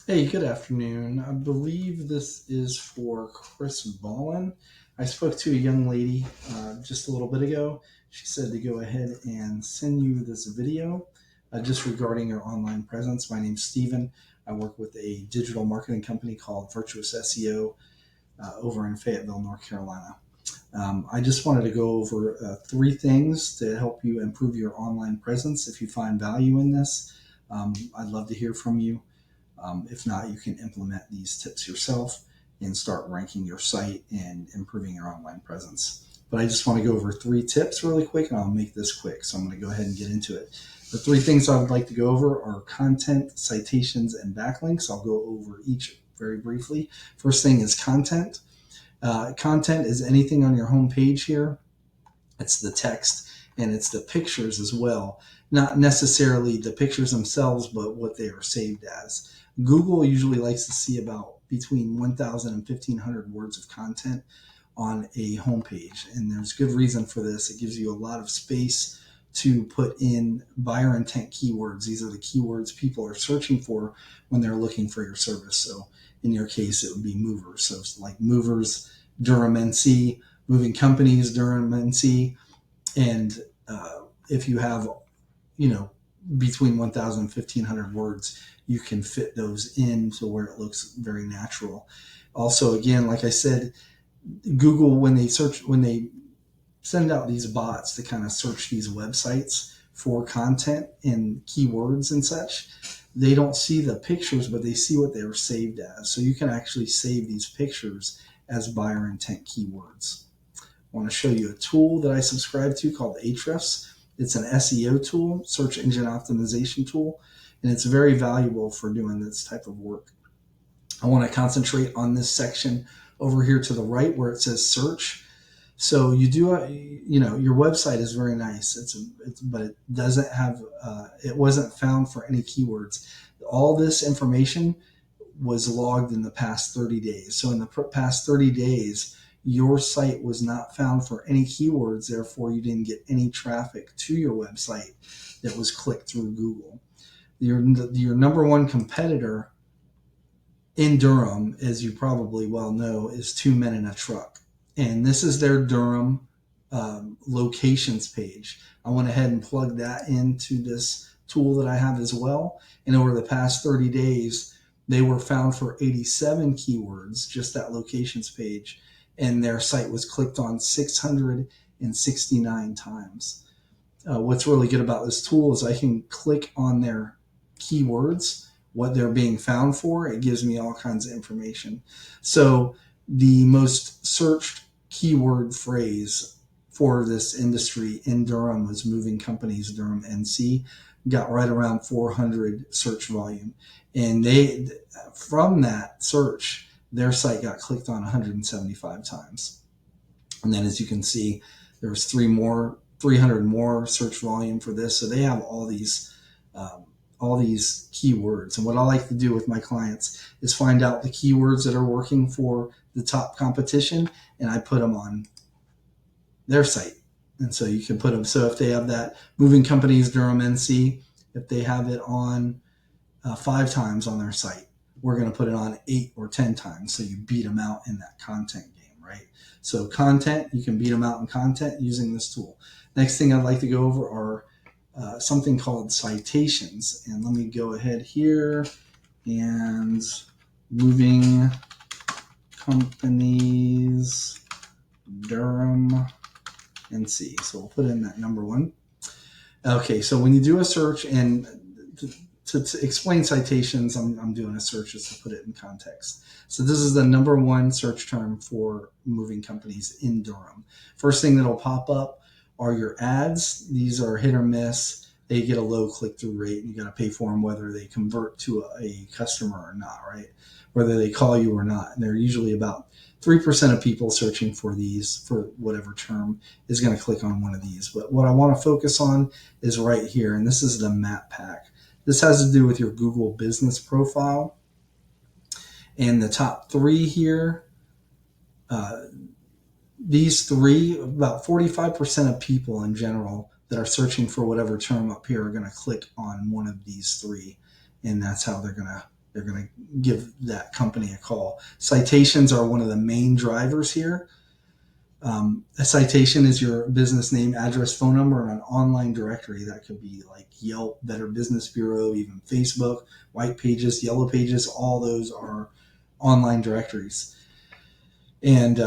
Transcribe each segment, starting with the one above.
Hey, good afternoon. I believe this is for Chris Ballin. I spoke to a young lady just a little bit ago. She said to go ahead and send you this video just regarding your online presence. My name's Steven. I work with a digital marketing company called Virtuous SEO over in Fayetteville, North Carolina. I just wanted to go over three things to help you improve your online presence. If you find value in this, I'd love to hear from you. If not, you can implement these tips yourself and start ranking your site and improving your online presence. But I just want to go over three tips really quick, and I'll make this quick. So I'm going to go ahead and get into it. The three things I would like to go over are content, citations, and backlinks. I'll go over each very briefly. First thing is content. Content is anything on your home page here. It's the text and it's the pictures as well. Not necessarily the pictures themselves, but what they are saved as. Google usually likes to see about between 1,000 and 1,500 words of content on a homepage. And there's good reason for this. It gives you a lot of space to put in buyer intent keywords. These are the keywords people are searching for when they're looking for your service. So in your case, it would be movers. So it's like movers, Durham, NC, moving companies, Durham, NC. And if you have, you know, between 1,000 and 1,500 words, you can fit those in to where it looks very natural. Also, again, like I said, Google, when they send out these bots to kind of search these websites for content and keywords and such, they don't see the pictures, but they see what they were saved as. So you can actually save these pictures as buyer intent keywords. I want to show you a tool that I subscribe to called Ahrefs. It's an SEO tool, search engine optimization tool, and it's very valuable for doing this type of work. I want to concentrate on this section over here to the right where it says search. So you do, your website is very nice. But it doesn't have, it wasn't found for any keywords. All this information was logged in the past 30 days. So in the past 30 days, your site was not found for any keywords. Therefore, you didn't get any traffic to your website that was clicked through Google. Your number one competitor in Durham, as you probably well know, is Two Men in a Truck. And this is their Durham locations page. I went ahead and plugged that into this tool that I have as well. And over the past 30 days, they were found for 87 keywords, just that locations page. And their site was clicked on 669 times. What's really good about this tool is I can click on their keywords, what they're being found for. It gives me all kinds of information. So the most searched keyword phrase for this industry in Durham was moving companies, Durham, NC, got right around 400 search volume. And from that search, their site got clicked on 175 times. And then as you can see, there was 300 more search volume for this. So they have all these keywords. And what I like to do with my clients is find out the keywords that are working for the top competition, and I put them on their site. And so you can put them. So if they have that moving companies, Durham, NC, if they have it on 5 times on their site, we're going to put it on 8 or 10 times. So you beat them out in that content game, right? So content, you can beat them out in content using this tool. Next thing I'd like to go over are something called citations. And let me go ahead here and moving companies, Durham, NC. So we'll put in that number one. Okay, so when you do a search, and to explain citations, I'm doing a search just to put it in context. So this is the number one search term for moving companies in Durham. First thing that'll pop up are your ads. These are hit or miss. They get a low click-through rate, and you got to pay for them whether they convert to a customer or not, right? Whether they call you or not. And they're usually about 3% of people searching for these for whatever term is going to click on one of these. But what I want to focus on is right here, and this is the map pack. This has to do with your Google business profile. And the top 3 here, these 3, about 45% of people in general that are searching for whatever term up here are going to click on one of these 3. And that's how they're going to they're going to give that company a call. Citations are one of the main drivers here. A citation is your business name, address, phone number, and an online directory. That could be like Yelp, Better Business Bureau, even Facebook, White Pages, Yellow Pages. All those are online directories. And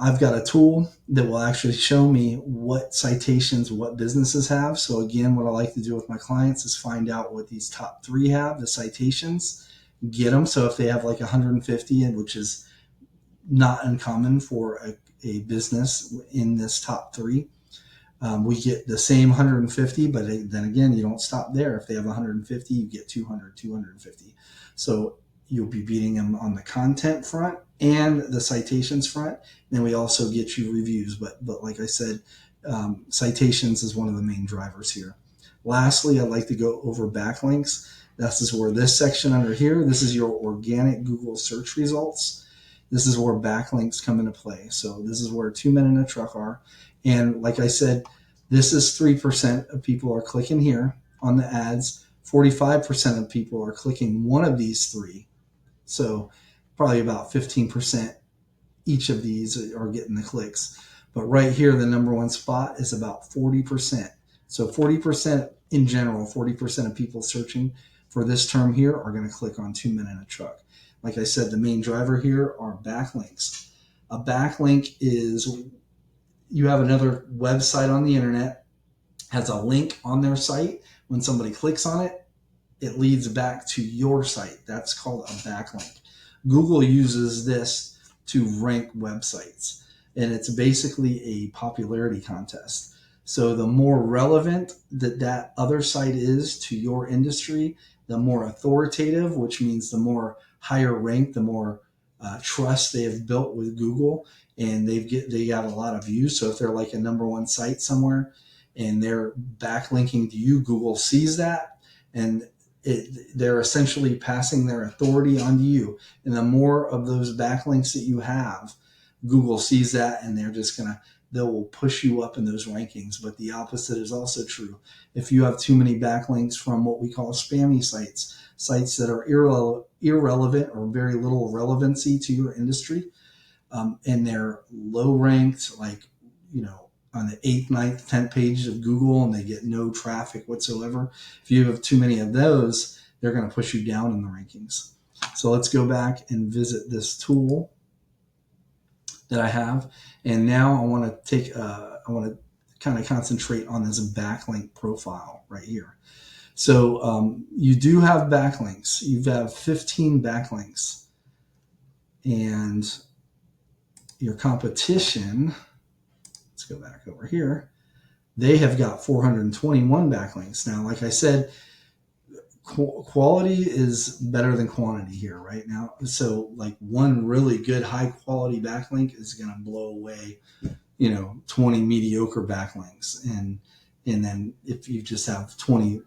I've got a tool that will actually show me what citations what businesses have. So again, what I like to do with my clients is find out what these top 3 have, the citations, get them. So if they have like 150, which is not uncommon for a business in this top 3, we get the same 150, but then again, you don't stop there. If they have 150, you get 200, 250. So you'll be beating them on the content front and the citations front. Then we also get you reviews. But like I said, citations is one of the main drivers here. Lastly, I'd like to go over backlinks. This is where this section under here, this is your organic Google search results. This is where backlinks come into play. So this is where 2 Men in a Truck are. And like I said, this is 3% of people are clicking here on the ads. 45% of people are clicking one of these 3. So probably about 15% each of these are getting the clicks. But right here, the number 1 spot is about 40%. So 40% in general, 40% of people searching for this term here are going to click on 2 Men in a Truck. Like I said, the main driver here are backlinks. A backlink is you have another website on the internet, has a link on their site. When somebody clicks on it, it leads back to your site. That's called a backlink. Google uses this to rank websites, and it's basically a popularity contest. So the more relevant that other site is to your industry, the more authoritative, which means the more higher ranked, the more trust they have built with Google, and they got a lot of views. So if they're like a number 1 site somewhere and they're backlinking to you, Google sees that, and they're essentially passing their authority onto you. And the more of those backlinks that you have, Google sees that, and they will push you up in those rankings. But the opposite is also true. If you have too many backlinks from what we call spammy sites that are irrelevant or very little relevancy to your industry, and they're low ranked, like, on the 8th, 9th, 10th page of Google, and they get no traffic whatsoever. If you have too many of those, they're going to push you down in the rankings. So let's go back and visit this tool that I have. And now I want to kind of concentrate on this backlink profile right here. So you do have backlinks. You have 15 backlinks. And your competition, let's go back over here, they have got 421 backlinks. Now, like I said, quality is better than quantity here right now. So like one really good high quality backlink is going to blow away, 20 mediocre backlinks. And then if you just have 20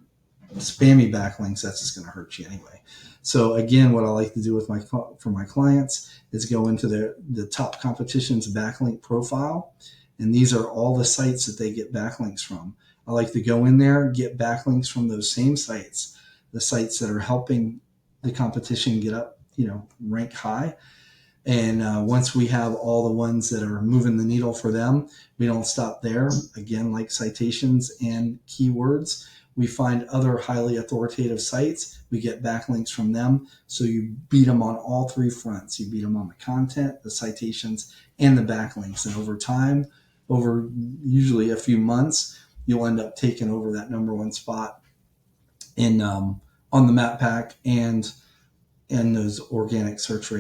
spammy backlinks, that's just going to hurt you anyway. So again, what I like to do for my clients is go into the top competition's backlink profile. And these are all the sites that they get backlinks from. I like to go in there, get backlinks from those same sites, the sites that are helping the competition get up, rank high. And once we have all the ones that are moving the needle for them, we don't stop there. Again, like citations and keywords, we find other highly authoritative sites. We get backlinks from them. So you beat them on all 3 fronts. You beat them on the content, the citations, and the backlinks. And over time, over usually a few months, you'll end up taking over that number 1 spot in on the map pack and those organic search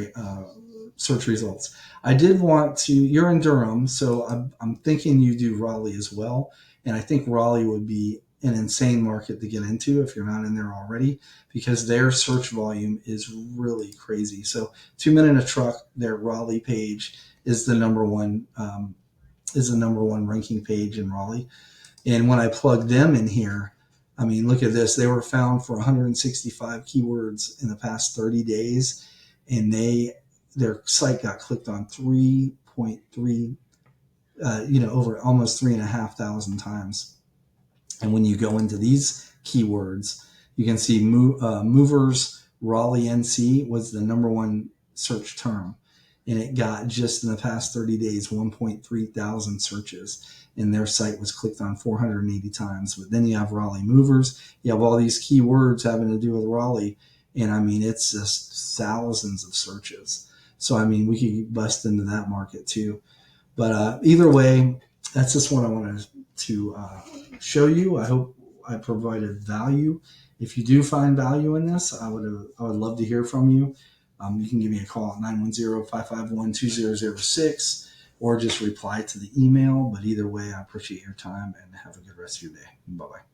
results. I did want to, you're in Durham, so I'm thinking you do Raleigh as well. And I think Raleigh would be an insane market to get into if you're not in there already, because their search volume is really crazy. So 2 Men in a Truck, their Raleigh page is the number one ranking page in Raleigh. And when I plugged them in here, I mean, look at this. They were found for 165 keywords in the past 30 days, and their site got clicked on 3.3, over almost 3,500 times. And when you go into these keywords, you can see movers Raleigh, NC was the number one search term. And it got, just in the past 30 days, 1.3 thousand searches. And their site was clicked on 480 times. But then you have Raleigh movers. You have all these keywords having to do with Raleigh. And I mean, it's just thousands of searches. So, I mean, we could bust into that market too. But either way, that's just what I wanted to show you. I hope I provided value. If you do find value in this, I would love to hear from you. You can give me a call at 910-551-2006 or just reply to the email. But either way, I appreciate your time and have a good rest of your day. Bye-bye.